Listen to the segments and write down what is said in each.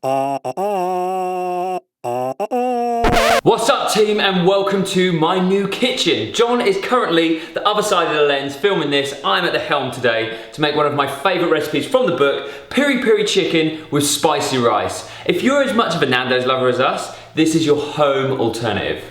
What's up team, and welcome to my new kitchen. John is currently the other side of the lens filming this. I'm at the helm today to make one of my favourite recipes from the book, Piri Piri chicken with spicy rice. If you're as much of a Nando's lover as us, this is your home alternative.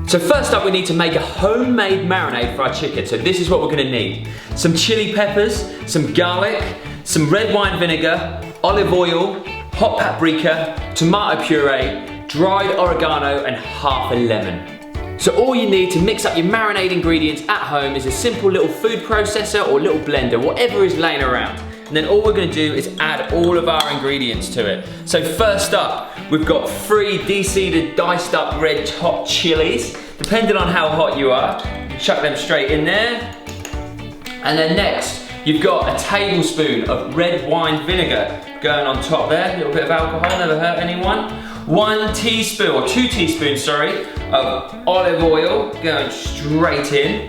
So first up, we need to make a homemade marinade for our chicken. So this is what we're gonna need. Some chili peppers, some garlic, some red wine vinegar, olive oil, hot paprika, tomato puree, dried oregano, and half a lemon. So all you need to mix up your marinade ingredients at home is a simple little food processor or little blender, whatever is laying around. And then all we're gonna do is add all of our ingredients to it. So first up, we've got 3 deseeded, diced up red hot chilies. Depending on how hot you are, you chuck them straight in there. And then next, you've got a tablespoon of red wine vinegar going on top there. A little bit of alcohol, never hurt anyone. 1 teaspoon, or 2 teaspoons, sorry, of olive oil going straight in.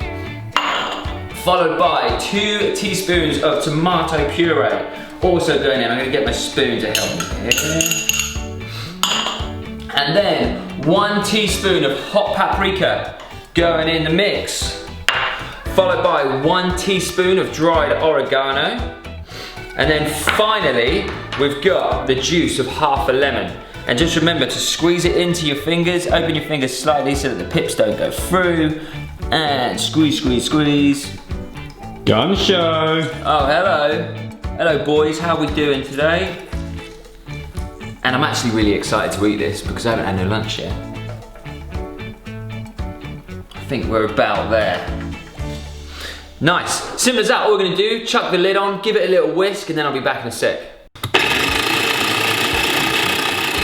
Followed by 2 teaspoons of tomato puree, also going in. I'm gonna get my spoon to help me here. And then 1 teaspoon of hot paprika going in the mix. Followed by 1 teaspoon of dried oregano. And then finally, we've got the juice of half a lemon. And just remember to squeeze it into your fingers, open your fingers slightly so that the pips don't go through. And squeeze, squeeze, squeeze. Gun show. Oh, hello. Hello boys, how are we doing today? And I'm actually really excited to eat this because I haven't had no lunch yet. I think we're about there. Nice, simple as that. All we're gonna do, chuck the lid on, give it a little whisk, and then I'll be back in a sec.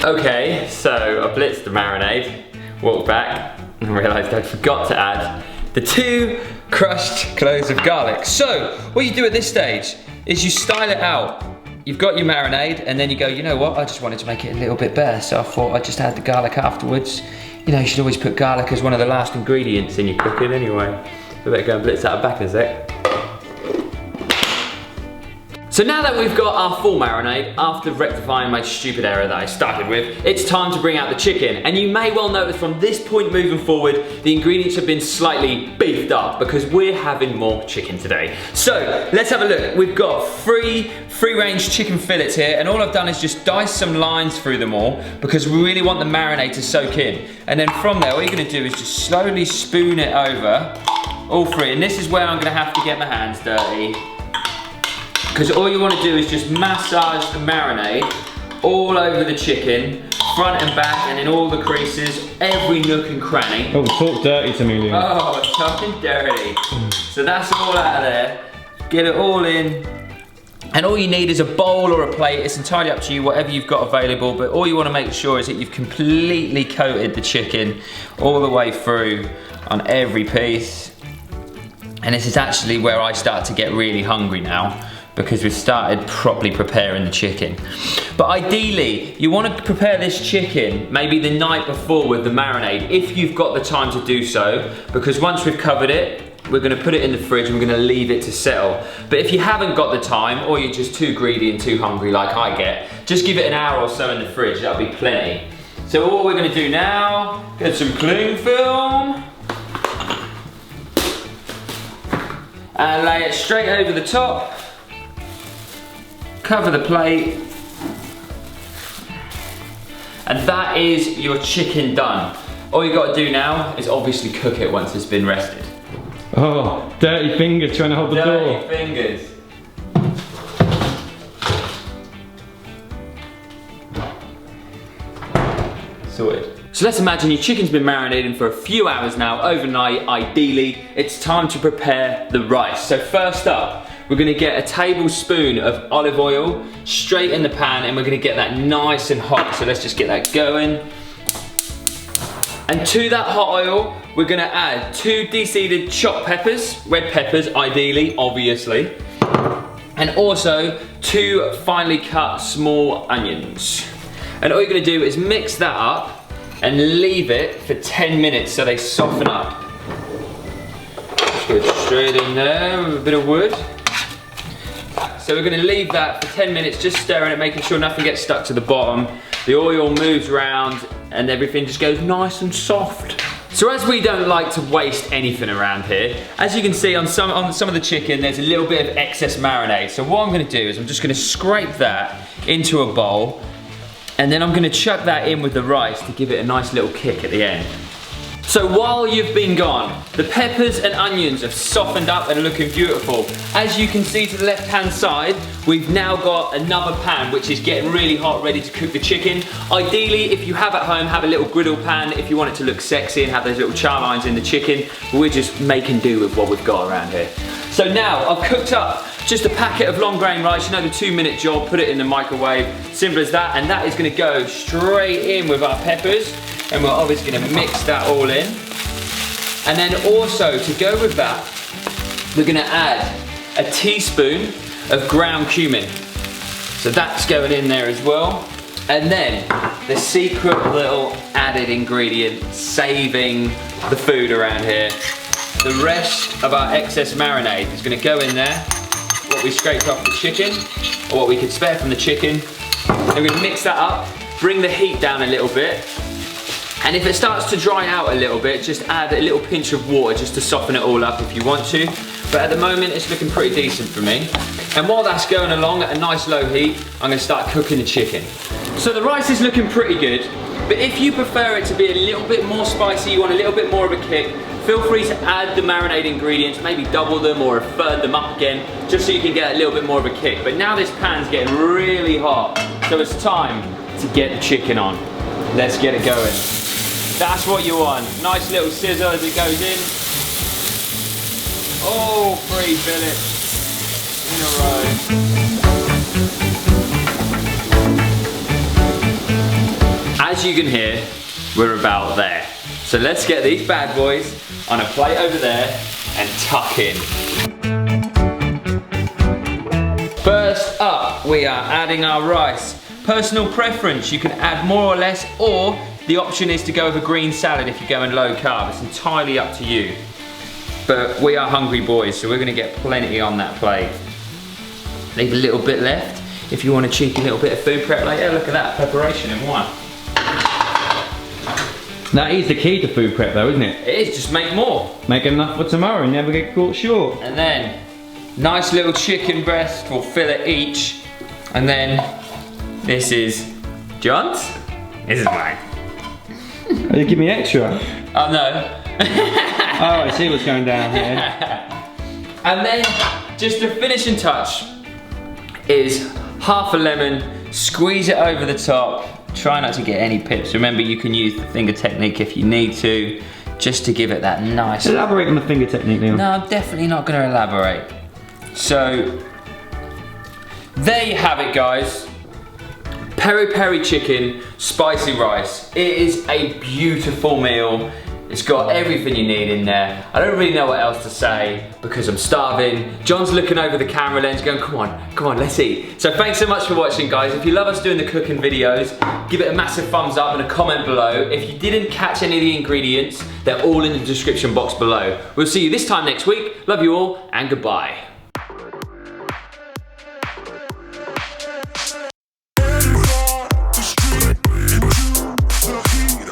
Okay, so I blitzed the marinade, walked back, and realized I forgot to add the 2 crushed cloves of garlic. So, what you do at this stage is you style it out. You've got your marinade, and then you go, you know what, I just wanted to make it a little bit better, so I thought I'd just add the garlic afterwards. You know, you should always put garlic as one of the last ingredients in your cooking anyway. We better go and blitz that back in a sec. So now that we've got our full marinade, after rectifying my stupid error that I started with, it's time to bring out the chicken. And you may well notice from this point moving forward, the ingredients have been slightly beefed up because we're having more chicken today. So let's have a look. We've got 3 free-range chicken fillets here, and all I've done is just dice some lines through them all because we really want the marinade to soak in. And then from there, all you're gonna do is just slowly spoon it over, all 3. And this is where I'm gonna have to get my hands dirty, because all you want to do is just massage the marinade all over the chicken, front and back, and in all the creases, every nook and cranny. Oh, talk dirty to me, Liam. Oh, talking dirty. So that's all out of there. Get it all in. And all you need is a bowl or a plate. It's entirely up to you, whatever you've got available, but all you want to make sure is that you've completely coated the chicken all the way through on every piece. And this is actually where I start to get really hungry now, because we've started properly preparing the chicken. But ideally, you want to prepare this chicken maybe the night before with the marinade, if you've got the time to do so, because once we've covered it, we're gonna put it in the fridge and we're gonna leave it to settle. But if you haven't got the time, or you're just too greedy and too hungry like I get, just give it an hour or so in the fridge, that'll be plenty. So all we're gonna do now, get some cling film, and lay it straight over the top. Cover the plate, and that is your chicken done. All you got to do now is obviously cook it once it's been rested. Oh, dirty fingers trying to hold the door. Dirty fingers. Sorted. So let's imagine your chicken's been marinating for a few hours now, overnight ideally. It's time to prepare the rice. So first up, we're gonna get a tablespoon of olive oil straight in the pan, and we're gonna get that nice and hot. So let's just get that going. And to that hot oil, we're gonna add 2 deseeded chopped peppers, red peppers ideally, obviously. And also 2 finely cut small onions. And all you're gonna do is mix that up and leave it for 10 minutes so they soften up. Just Good, straight in there with a bit of wood. So we're going to leave that for 10 minutes, just stirring it, making sure nothing gets stuck to the bottom. The oil moves around and everything just goes nice and soft. So as we don't like to waste anything around here, as you can see on some of the chicken, there's a little bit of excess marinade. So what I'm going to do is I'm just going to scrape that into a bowl, and then I'm going to chuck that in with the rice to give it a nice little kick at the end. So while you've been gone, the peppers and onions have softened up and are looking beautiful. As you can see to the left-hand side, we've now got another pan which is getting really hot, ready to cook the chicken. Ideally, if you have at home, have a little griddle pan if you want it to look sexy and have those little char lines in the chicken. We're just making do with what we've got around here. So now I've cooked up just a packet of long grain rice, you know, the 2-minute job, put it in the microwave, simple as that, and that is going to go straight in with our peppers. And we're obviously going to mix that all in. And then also, to go with that, we're going to add a teaspoon of ground cumin. So that's going in there as well. And then, the secret little added ingredient, saving the food around here. The rest of our excess marinade is going to go in there. What we scraped off the chicken, or what we could spare from the chicken. And we're going to mix that up, bring the heat down a little bit. And if it starts to dry out a little bit, just add a little pinch of water just to soften it all up if you want to. But at the moment, it's looking pretty decent for me. And while that's going along at a nice low heat, I'm gonna start cooking the chicken. So the rice is looking pretty good, but if you prefer it to be a little bit more spicy, you want a little bit more of a kick, feel free to add the marinade ingredients, maybe double them or a third them up again, just so you can get a little bit more of a kick. But now this pan's getting really hot, so it's time to get the chicken on. Let's get it going. That's what you want. Nice little scissor as it goes in. Oh, 3 fillets in a row. As you can hear, we're about there. So let's get these bad boys on a plate over there and tuck in. First up, we are adding our rice. Personal preference, you can add more or less, or the option is to go with a green salad if you're going low carb. It's entirely up to you. But we are hungry boys, so we're gonna get plenty on that plate. Leave a little bit left if you want a cheeky little bit of food prep later. Look at that, preparation in one. That is the key to food prep though, isn't it? It is, just make more. Make enough for tomorrow and never get caught short. And then, nice little chicken breast or fillet each. And then, this is John's. This is mine. Oh, you give me extra? Oh no. Oh, I see what's going down here. And then, just a finishing touch is half a lemon, squeeze it over the top. Try not to get any pips. Remember, you can use the finger technique if you need to, just to give it that nice... Elaborate on the finger technique, Leon. No, I'm definitely not going to elaborate. So, there you have it, guys. Peri peri chicken, spicy rice. It is a beautiful meal. It's got everything you need in there. I don't really know what else to say because I'm starving. John's looking over the camera lens going, come on, let's eat. So thanks so much for watching, guys. If you love us doing the cooking videos, give it a massive thumbs up and a comment below. If you didn't catch any of the ingredients, they're all in the description box below. We'll see you this time next week. Love you all and goodbye.